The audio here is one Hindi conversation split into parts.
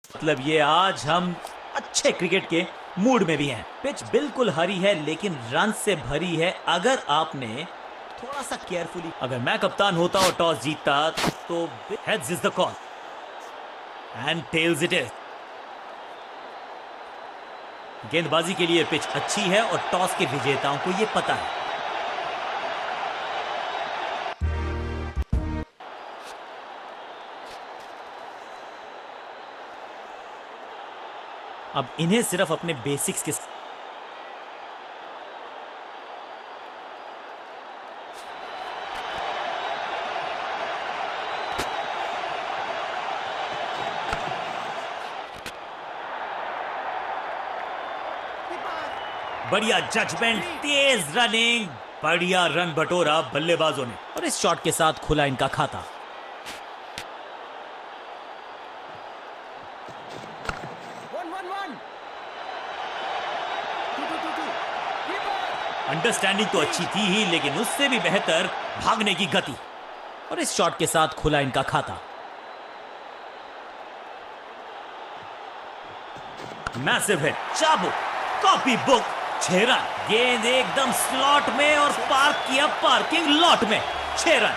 मतलब ये आज हम अच्छे क्रिकेट के मूड में भी हैं। पिच बिल्कुल हरी है लेकिन रन से भरी है। अगर आपने थोड़ा सा केयरफुली, अगर मैं कप्तान होता और टॉस जीतता तो heads is the call and tails it is. गेंदबाजी के लिए पिच अच्छी है और टॉस के विजेताओं को यह पता है। अब इन्हें सिर्फ अपने बेसिक्स के बढ़िया जजमेंट, तेज रनिंग, बढ़िया रन बटोरा बल्लेबाजों ने और इस शॉट के साथ खुला इनका खाता। अंडरस्टैंडिंग तो अच्छी थी ही लेकिन उससे भी बेहतर भागने की गति और इस शॉट के साथ खुला इनका खाता। मैसिव हिट, चाबुक, कॉपी बुक, 6 रन। गेंद एकदम स्लॉट में और पार्क किया पार्किंग लॉट में, 6 रन।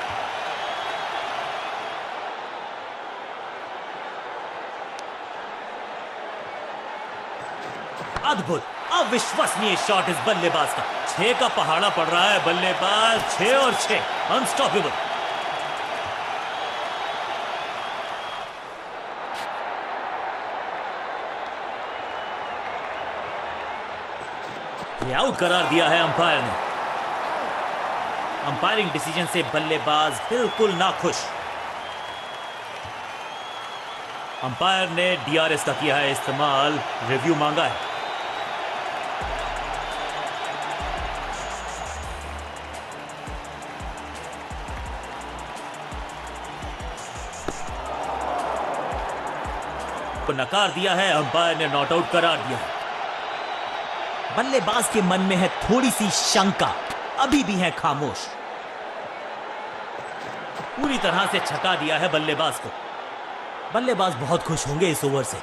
अद्भुत, अविश्वसनीय शॉट इस बल्लेबाज का। 6 का पहाड़ा पड़ रहा है बल्लेबाज, 6 और 6, अनस्टॉपेबल। ये आउट करार दिया है अंपायर ने। अंपायरिंग डिसीजन से बल्लेबाज बिल्कुल नाखुश। अंपायर ने डीआरएस का किया है इस्तेमाल, रिव्यू मांगा है। को नकार दिया है, अंपायर ने नॉट आउट करार दिया है। बल्लेबाज के मन में है थोड़ी सी शंका, अभी भी है खामोश। पूरी तरह से छका दिया है बल्लेबाज को। बल्लेबाज बहुत खुश होंगे इस ओवर से।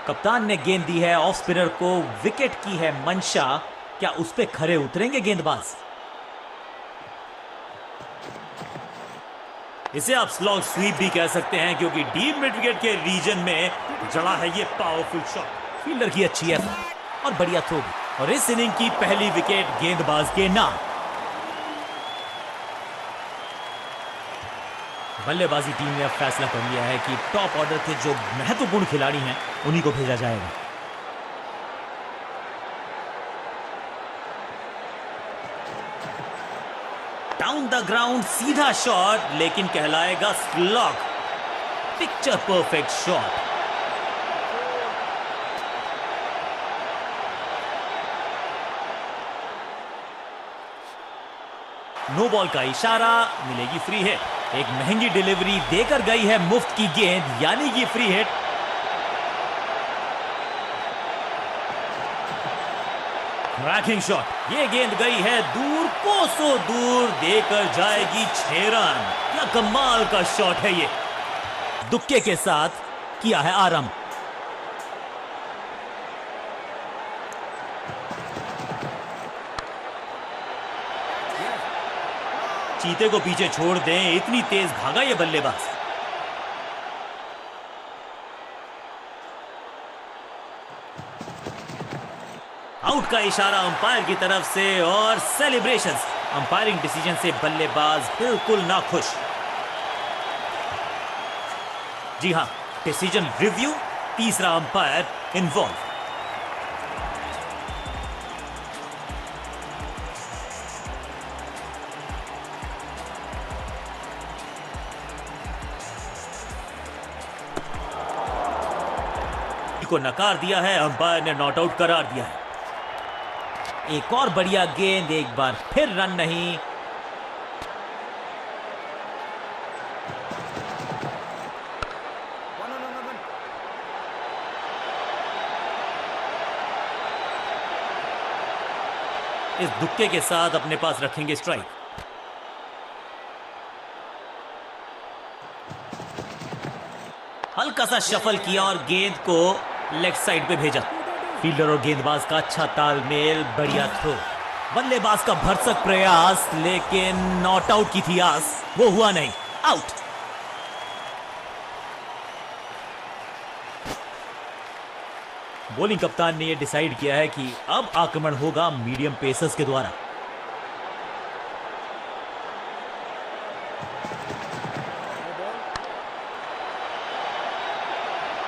कप्तान ने गेंद दी है ऑफ स्पिनर को, विकेट की है मंशा। क्या उस पे खरे उतरेंगे गेंदबाज? इसे आप स्लॉग स्वीप भी कह सकते हैं क्योंकि डीप मिड विकेट के रीजन में जड़ा है ये पावरफुल शॉट। फील्डर की अच्छी है और बढ़िया थ्रो भी। और इस इनिंग की पहली विकेट गेंदबाज के नाम। बल्लेबाजी टीम ने अब फैसला कर लिया है कि टॉप ऑर्डर के जो महत्वपूर्ण खिलाड़ी हैं उन्हीं को भेजा जाएगा। डाउन द ग्राउंड सीधा शॉट लेकिन कहलाएगा slog. Picture perfect shot. No ball का इशारा, मिलेगी फ्री हिट। एक महंगी डिलीवरी देकर गई है मुफ्त की गेंद, यानी कि फ्री हिट। क्रैकिंग शॉट, ये गेंद गई है दूर, कोसों दूर, देकर जाएगी 6 रन। क्या कमाल का शॉट है ये। दुक्के के साथ किया है आरंभ। चीते को पीछे छोड़ दें, इतनी तेज भागा ये बल्लेबाज। आउट का इशारा अंपायर की तरफ से और सेलिब्रेशंस। अंपायरिंग डिसीजन से बल्लेबाज बिल्कुल नाखुश। जी हां, डिसीजन रिव्यू, तीसरा अंपायर इन्वॉल्व। को नकार दिया है, अंपायर ने नॉट आउट करार दिया है। एक और बढ़िया गेंद, एक बार फिर रन नहीं। इस दुक्के के साथ अपने पास रखेंगे स्ट्राइक। हल्का सा शफल किया और गेंद को लेग साइड पे भेजा। फील्डर और गेंदबाज का अच्छा तालमेल, बढ़िया थ्रो। बल्लेबाज का भरसक प्रयास, लेकिन नॉट आउट की थी आस, वो हुआ नहीं, आउट। बॉलिंग कप्तान ने यह डिसाइड किया है कि अब आक्रमण होगा मीडियम पेसर्स के द्वारा।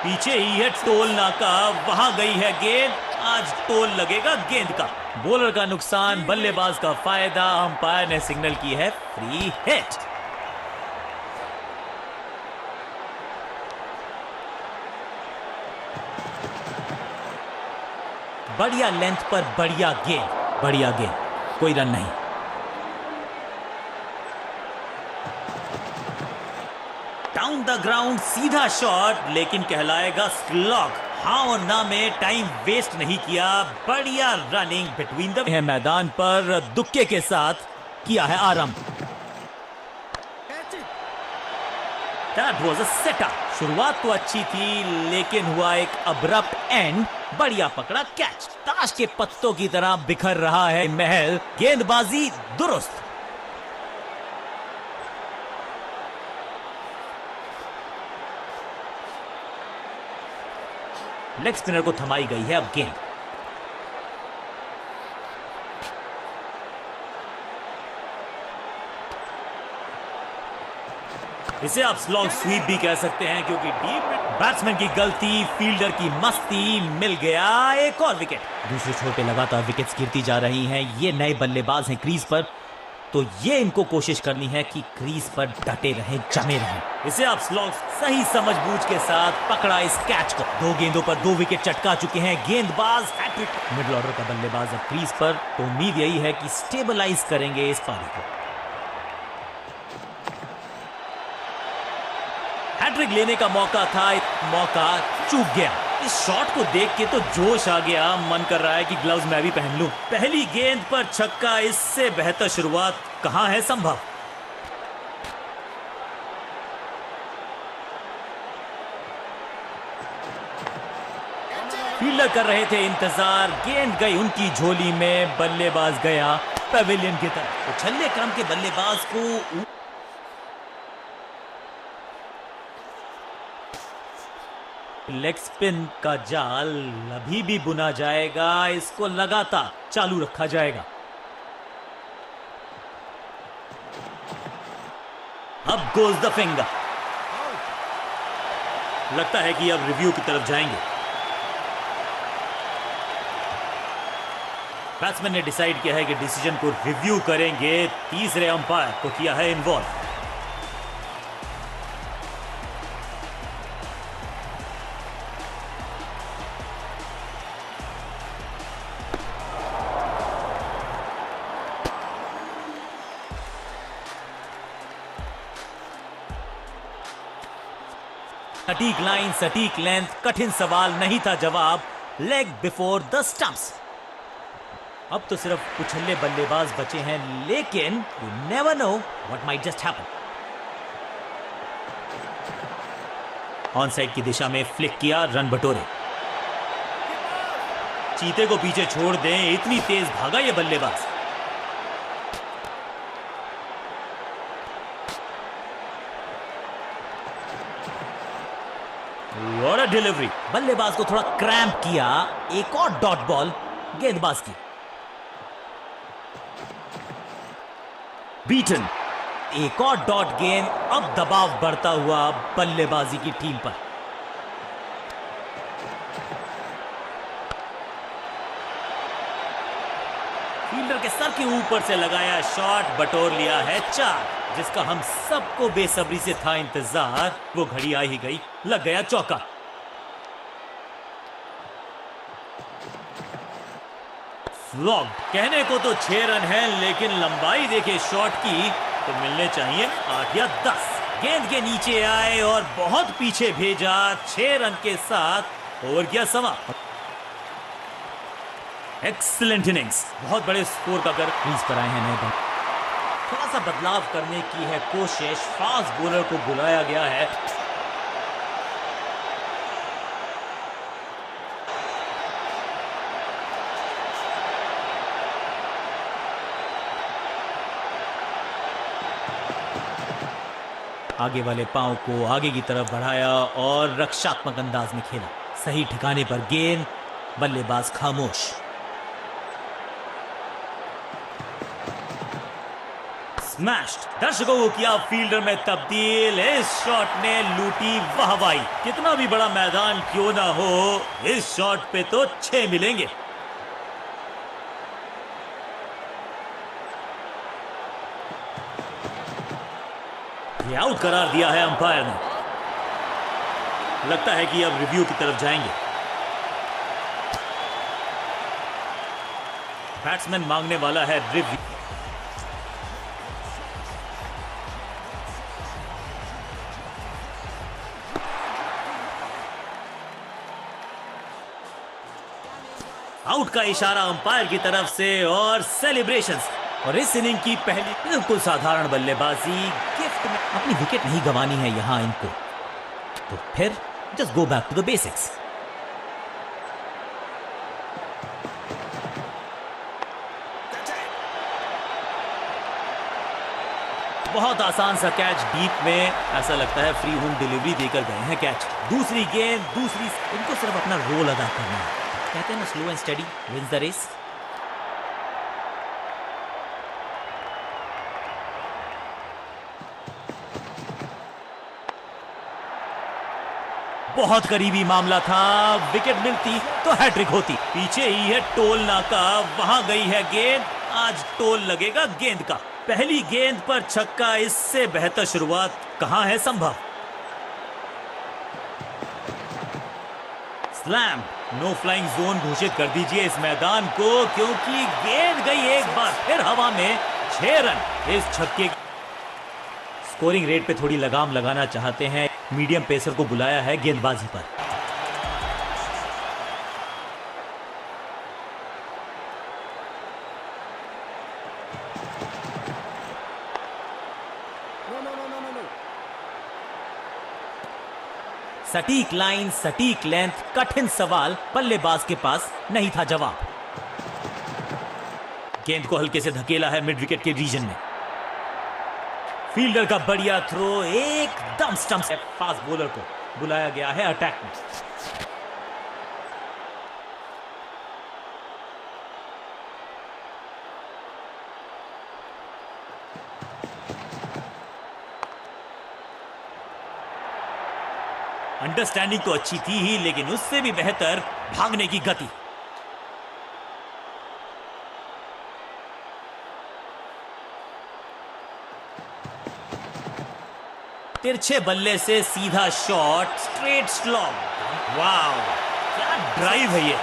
पीछे ही है टोल नाका, वहां गई है गेंद, आज टोल लगेगा गेंद का। बॉलर का नुकसान, बल्लेबाज का फायदा, अंपायर ने सिग्नल की है फ्री हिट। बढ़िया लेंथ पर बढ़िया गेंद, कोई रन नहीं। डाउन द ग्राउंड सीधा शॉट, लेकिन कहलाएगा स्लॉग। हाँ और ना में टाइम वेस्ट नहीं किया, बढ़िया रनिंग बिटवीन द मैदान पर दुक्के के साथ किया है आराम। That was a setup। शुरुआत तो अच्छी थी, लेकिन हुआ एक अब्रप्ट एंड। बढ़िया पकड़ा कैच, ताश के पत्तों की तरह बिखर रहा है महल। गेंदबाजी दुरुस्त। लेग स्पिनर को थमाई गई है अब गेंद। इसे आप स्लॉग स्वीप भी कह सकते हैं, क्योंकि डीप बैट्समैन की गलती, फील्डर की मस्ती, मिल गया एक और विकेट। दूसरे छोर पे लगातार विकेट्स गिरती जा रही हैं। ये नए बल्लेबाज हैं क्रीज पर, तो ये इनको कोशिश करनी है कि क्रीज पर डटे रहें, जमे रहें। इसे आप स्लॉग सही समझबूझ के साथ पकड़ा इस कैच को। 2 गेंदों पर 2 विकेट चटका चुके हैं गेंदबाज। हैट्रिक। मिडिल ऑर्डर का बल्लेबाज अब क्रीज पर, तो उम्मीद यही है कि स्टेबलाइज करेंगे इस पारी को। हैट्रिक लेने का मौका था, मौका चूक गया। इस शॉट को देख के तो जोश आ गया, मन कर रहा है कि ग्लव्स मैं भी पहन लूं। पहली गेंद पर छक्का, इससे बेहतर शुरुआत कहां है संभव। फील्डर कर रहे थे इंतजार, गेंद गई उनकी झोली में, बल्लेबाज गया पेविलियन की तरफ। तो छल्ले क्रम के बल्लेबाज को लेग स्पिन का जाल अभी भी बुना जाएगा, इसको लगातार चालू रखा जाएगा। अब गोज द फिंगर। लगता है कि अब रिव्यू की तरफ जाएंगे। बैट्समैन ने डिसाइड किया है कि डिसीजन को रिव्यू करेंगे। तीसरे अंपायर को किया है इन्वॉल्व। सटीक लाइन, सटीक लेंथ, कठिन सवाल नहीं था जवाब। Leg before the stumps. अब तो सिर्फ उछल्ले बल्लेबाज बचे हैं, लेकिन you never know what might just happen. On side की दिशा में फ्लिक किया, रन बटोरे। चीते को पीछे छोड़ दें, इतनी तेज भागा ये बल्लेबाज। What a delivery. बल्लेबाज को थोड़ा क्रैम्प किया, एक और डॉट बॉल गेंदबाज की। बीटन, एक और डॉट गेंद। अब दबाव बढ़ता हुआ बल्लेबाजी की टीम पर। फील्डर के सर के ऊपर से लगाया शॉट, बटोर लिया है 4, जिसका हम सबको बेसब्री से था इंतजार। वो घड़ी आ ही गई, लग गया चौका। फ्लॉग। कहने को तो 6 रन है, लेकिन लंबाई देखे शॉट की तो मिलने चाहिए 8 या 10। गेंद के नीचे आए और बहुत पीछे भेजा। 6 रन के साथ ओवर किया समा। Excellent innings. बहुत बड़े स्कोर का कर क्रीज पर आए हैं नए बॉलर। थोड़ा सा बदलाव करने की है कोशिश। फास्ट बॉलर को बुलाया गया है। आगे वाले पांव को आगे की तरफ बढ़ाया और रक्षात्मक अंदाज में खेला। सही ठिकाने पर गेंद, बल्लेबाज खामोश। स्मैश्ड, दर्शकों को किया फील्डर में तब्दील। इस शॉट ने लूटी वाहवाही। कितना भी बड़ा मैदान क्यों ना हो, इस शॉट पे तो 6 मिलेंगे। ये आउट करार दिया है अंपायर ने। लगता है कि अब रिव्यू की तरफ जाएंगे। बैट्समैन मांगने वाला है रिव्यू। आउट का इशारा अंपायर की तरफ से और सेलिब्रेशंस। और इस इनिंग की पहली बिल्कुल साधारण बल्लेबाजी, गिफ्ट में अपनी विकेट नहीं गंवानी है यहां इनको, तो फिर just go back to the basics. बहुत आसान सा कैच डीप में, ऐसा लगता है फ्री होम डिलीवरी देकर गए हैं कैच। दूसरी गेंद, दूसरी, इनको सिर्फ अपना रोल अदा करना है। कहते हैं ना, slow and steady wins the race. बहुत करीबी मामला था, विकेट मिलती तो हैट्रिक होती। पीछे ही है टोल नाका, वहां गई है गेंद, आज टोल लगेगा गेंद का। पहली गेंद पर छक्का, इससे बेहतर शुरुआत कहां है संभव। स्लैम, नो फ्लाइंग जोन घोषित कर दीजिए इस मैदान को, क्योंकि गेंद गई एक बार फिर हवा में। 6 रन इस छक्के। स्कोरिंग रेट पे थोड़ी लगाम लगाना चाहते हैं, मीडियम पेसर को बुलाया है गेंदबाजी पर। सटीक लाइन, सटीक लेंथ, कठिन सवाल, बल्लेबाज के पास नहीं था जवाब। गेंद को हल्के से धकेला है मिड विकेट के रीजन में। फील्डर का बढ़िया थ्रो, एकदम स्टंप से। फास्ट बॉलर को बुलाया गया है अटैक में। अंडरस्टैंडिंग तो अच्छी थी ही, लेकिन उससे भी बेहतर भागने की गति। तिरछे बल्ले से सीधा शॉट, स्ट्रेट स्लॉग। वाव, क्या ड्राइव है ये।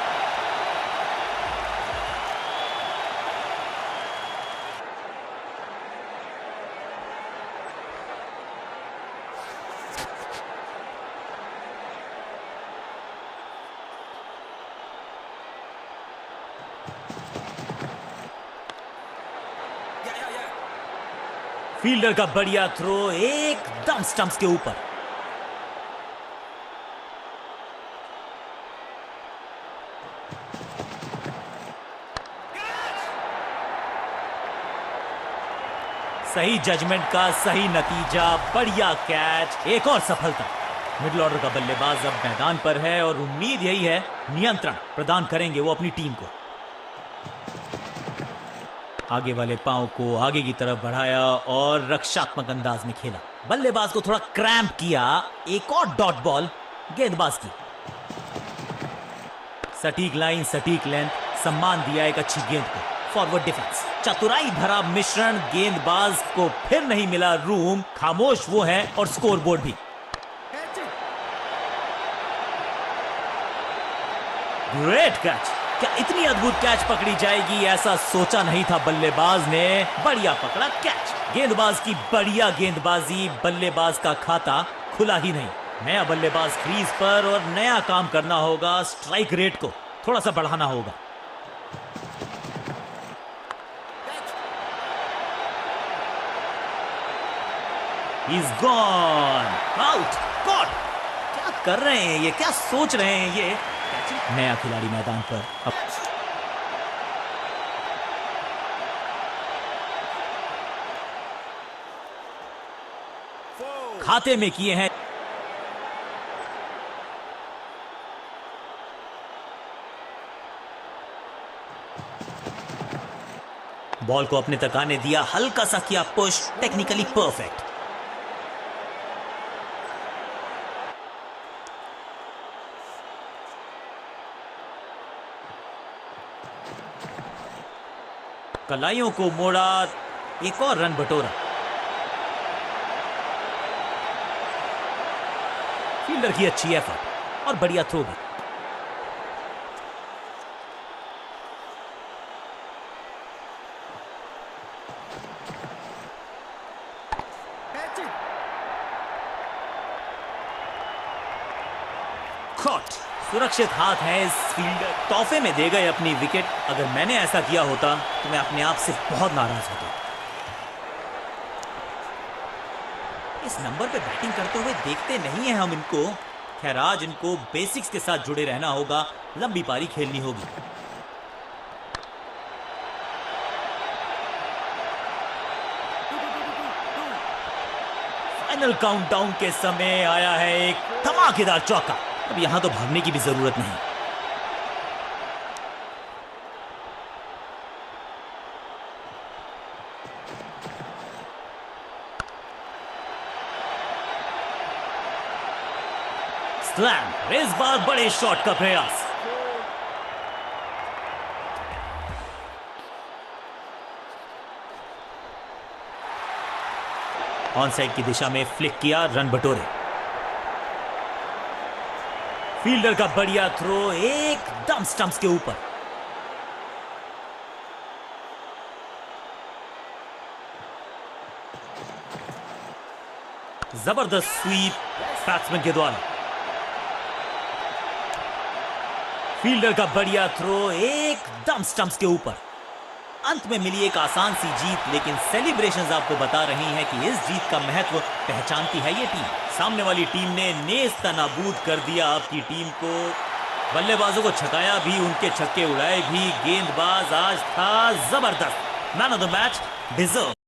फील्डर का बढ़िया थ्रो, एकदम स्टंप्स के ऊपर। सही जजमेंट का सही नतीजा, बढ़िया कैच, एक और सफलता। मिडिल ऑर्डर का बल्लेबाज अब मैदान पर है और उम्मीद यही है नियंत्रण प्रदान करेंगे वो अपनी टीम को। आगे वाले पांव को आगे की तरफ बढ़ाया और रक्षात्मक अंदाज में खेला। बल्लेबाज को थोड़ा क्रैम्प किया। एक और डॉट बॉल गेंदबाज की। सटीक लाइन, सटीक लेंथ, सम्मान दिया एक अच्छी गेंद को। फॉरवर्ड डिफेंस, चतुराई भरा मिश्रण। गेंदबाज को फिर नहीं मिला रूम, खामोश वो है और स्कोरबोर्ड भी। Great catch. क्या इतनी अद्भुत कैच पकड़ी जाएगी, ऐसा सोचा नहीं था बल्लेबाज ने। बढ़िया पकड़ा कैच। गेंदबाज की बढ़िया गेंदबाजी, बल्लेबाज का खाता खुला ही नहीं। नया बल्लेबाज क्रीज पर और नया काम करना होगा। स्ट्राइक रेट को थोड़ा सा बढ़ाना होगा। He's gone, out, caught। क्या कर रहे हैं ये, क्या सोच रहे हैं ये। नया खिलाड़ी मैदान पर। अब खाते में किए हैं। बॉल को अपने तक आने दिया, हल्का सा किया पुश, टेक्निकली परफेक्ट। कलाइयों को मोड़ा, एक और रन बटोरा। फील्डर की अच्छी एफर्ट और बढ़िया थ्रो भी। कॉट, सुरक्षित हाथ है इस फील्डर, तोहफे में दे गए अपनी विकेट। अगर मैंने ऐसा किया होता तो मैं अपने आप से बहुत नाराज होता। इस नंबर पे बैटिंग करते हुए देखते नहीं है हम इनको। खैर, आज इनको बेसिक्स के साथ जुड़े रहना होगा, लंबी पारी खेलनी होगी। फाइनल काउंटडाउन के समय आया है एक धमाकेदार चौका। अब यहां तो भागने की भी जरूरत नहीं। स्लैम, इस बार बड़े शॉट का प्रयास। ऑन साइड की दिशा में फ्लिक किया, रन बटोरे। फील्डर का बढ़िया थ्रो, एकदम स्टंप्स के ऊपर। जबरदस्त स्वीप बैट्समैन के द्वारा। फील्डर का बढ़िया थ्रो, एकदम स्टंप्स के ऊपर। अंत में मिली एक आसान सी जीत, लेकिन सेलिब्रेशंस आपको बता रही हैं कि इस जीत का महत्व पहचानती है ये टीम। सामने वाली टीम ने नेस्तनाबूद कर दिया आपकी टीम को। बल्लेबाजों को छकाया भी, उनके छक्के उड़ाए भी। गेंदबाज आज था जबरदस्त। Man of the match deserve.